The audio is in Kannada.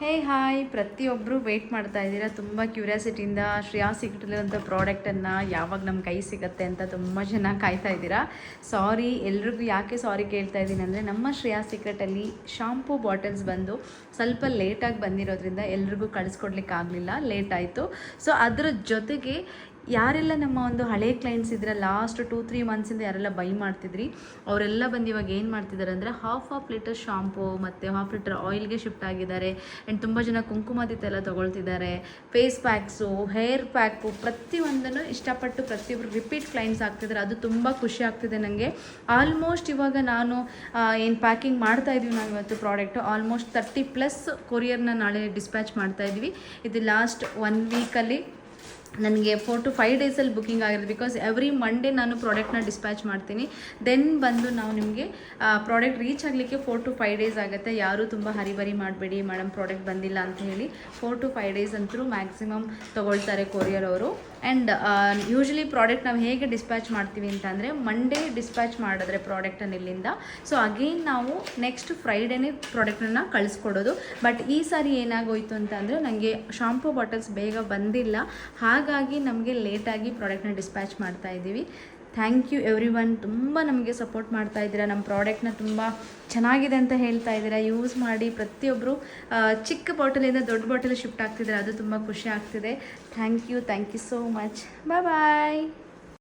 ಹೇ ಹಾಯ್, ಪ್ರತಿಯೊಬ್ಬರು ವೆಯ್ಟ್ ಮಾಡ್ತಾ ಇದ್ದೀರಾ ತುಂಬ ಕ್ಯೂರಿಯಾಸಿಟಿಯಿಂದ ಶ್ರೇಯಾ ಸೀಕ್ರೆಟಲ್ಲಿರುವಂಥ ಪ್ರಾಡಕ್ಟನ್ನು ಯಾವಾಗ ನಮ್ಮ ಕೈ ಸಿಗುತ್ತೆ ಅಂತ ತುಂಬ ಜನ ಕಾಯ್ತಾ ಇದ್ದೀರಾ. ಸಾರಿ, ಎಲ್ರಿಗೂ ಯಾಕೆ ಸಾರಿ ಕೇಳ್ತಾ ಇದ್ದೀನಿ ಅಂದರೆ ನಮ್ಮ ಶ್ರೇಯಾ ಸೀಕ್ರೆಟಲ್ಲಿ ಶಾಂಪೂ ಬಾಟಲ್ಸ್ ಬಂದು ಸ್ವಲ್ಪ ಲೇಟಾಗಿ ಬಂದಿರೋದ್ರಿಂದ ಎಲ್ರಿಗೂ ಕಳಿಸ್ಕೊಡ್ಲಿಕ್ಕೆ ಆಗಲಿಲ್ಲ, ಲೇಟ್ ಆಯಿತು. ಸೊ ಅದರ ಜೊತೆಗೆ ಯಾರೆಲ್ಲ ನಮ್ಮ ಒಂದು ಹಳೆ ಕ್ಲೈಂಟ್ಸ್ ಇದ್ರೆ ಲಾಸ್ಟ್ 2-3 ಮಂತ್ಸಿಂದ ಯಾರೆಲ್ಲ ಬೈ ಮಾಡ್ತಿದ್ರಿ ಅವರೆಲ್ಲ ಬಂದು ಇವಾಗ ಏನು ಮಾಡ್ತಿದ್ದಾರೆ ಅಂದರೆ ಹಾಫ್ ಲೀಟರ್ ಶಾಂಪೂ ಮತ್ತು ಹಾಫ್ ಲೀಟರ್ ಆಯಿಲ್ಗೆ ಶಿಫ್ಟ್ ಆಗಿದ್ದಾರೆ. ಆ್ಯಂಡ್ ತುಂಬ ಜನ ಕುಂಕುಮದಿತ್ತು ಎಲ್ಲ ತೊಗೊಳ್ತಿದ್ದಾರೆ. ಫೇಸ್ ಪ್ಯಾಕ್ಸು, ಹೇರ್ ಪ್ಯಾಕು ಪ್ರತಿಯೊಂದನ್ನು ಇಷ್ಟಪಟ್ಟು ಪ್ರತಿಯೊಬ್ಬರು ರಿಪೀಟ್ ಕ್ಲೈಂಟ್ಸ್ ಆಗ್ತಿದ್ದಾರೆ. ಅದು ತುಂಬ ಖುಷಿ ಆಗ್ತಿದೆ ನನಗೆ. ಆಲ್ಮೋಸ್ಟ್ ಇವಾಗ ನಾನು ಏನು ಪ್ಯಾಕಿಂಗ್ ಮಾಡ್ತಾ ಇದ್ದೀವಿ ನಾವು ಇವತ್ತು ಪ್ರಾಡಕ್ಟು ಆಲ್ಮೋಸ್ಟ್ 30+ ಕೊರಿಯರ್ನ ನಾಳೆ ಡಿಸ್ಪ್ಯಾಚ್ ಮಾಡ್ತಾ ಇದ್ವಿ. ಇದು ಲಾಸ್ಟ್ 1 ವೀಕಲ್ಲಿ ನನಗೆ 4 to 5 ಡೇಸಲ್ಲಿ ಬುಕ್ಕಿಂಗ್ ಆಗಿರೋದು. ಬಿಕಾಸ್ ಎವ್ರಿ ಮಂಡೇ ನಾನು ಪ್ರಾಡಕ್ಟ್ನ ಡಿಸ್ಪ್ಯಾಚ್ ಮಾಡ್ತೀನಿ. ದೆನ್ ಬಂದು ನಾವು ನಿಮಗೆ ಪ್ರಾಡಕ್ಟ್ ರೀಚ್ ಆಗಲಿಕ್ಕೆ 4 to 5 ಡೇಸ್ ಆಗುತ್ತೆ. ಯಾರೂ ತುಂಬ ಹರಿಬರಿ ಮಾಡಬೇಡಿ ಮೇಡಮ್ ಪ್ರಾಡಕ್ಟ್ ಬಂದಿಲ್ಲ ಅಂತ ಹೇಳಿ. 4 to 5 ಡೇಸ್ ಅಂತೂ ಮ್ಯಾಕ್ಸಿಮಮ್ ತೊಗೊಳ್ತಾರೆ ಕೊರಿಯರ್ ಅವರು. ಆ್ಯಂಡ್ ಯೂಶ್ವಲಿ ಪ್ರಾಡಕ್ಟ್ ನಾವು ಹೇಗೆ ಡಿಸ್ಪ್ಯಾಚ್ ಮಾಡ್ತೀವಿ ಅಂತಂದರೆ ಮಂಡೇ ಡಿಸ್ಪ್ಯಾಚ್ ಮಾಡಿದ್ರೆ ಪ್ರಾಡಕ್ಟನ್ನು ಇಲ್ಲಿಂದ, ಸೊ ಅಗೇನ್ ನಾವು ನೆಕ್ಸ್ಟ್ ಫ್ರೈಡೇನೇ ಪ್ರಾಡಕ್ಟನ್ನು ಕಳಿಸ್ಕೊಡೋದು. ಬಟ್ ಈ ಸಾರಿ ಏನಾಗೋಯಿತು ಅಂತಂದರೆ ನನಗೆ ಶಾಂಪೂ ಬಾಟಲ್ಸ್ ಬೇಗ ಬಂದಿಲ್ಲ, ಹಾಗಾಗಿ ನಮಗೆ ಲೇಟಾಗಿ ಪ್ರಾಡಕ್ಟ್ನ ಡಿಸ್ಪ್ಯಾಚ್ ಮಾಡ್ತಾ ಇದ್ದೀವಿ. ಥ್ಯಾಂಕ್ ಯು ಎವ್ರಿ ಒನ್, ತುಂಬ ನಮಗೆ ಸಪೋರ್ಟ್ ಮಾಡ್ತಾ ಇದ್ದೀರಾ. ನಮ್ಮ ಪ್ರಾಡಕ್ಟ್ನ ತುಂಬ ಚೆನ್ನಾಗಿದೆ ಅಂತ ಹೇಳ್ತಾ ಇದ್ದೀರಾ. ಯೂಸ್ ಮಾಡಿ ಪ್ರತಿಯೊಬ್ಬರು ಚಿಕ್ಕ ಬಾಟಲಿಂದ ದೊಡ್ಡ ಬಾಟಲ್ ಶಿಫ್ಟ್ ಆಗ್ತಿದ್ದಾರೆ, ಅದು ತುಂಬ ಖುಷಿ ಆಗ್ತಿದೆ. Thank you so much. Bye.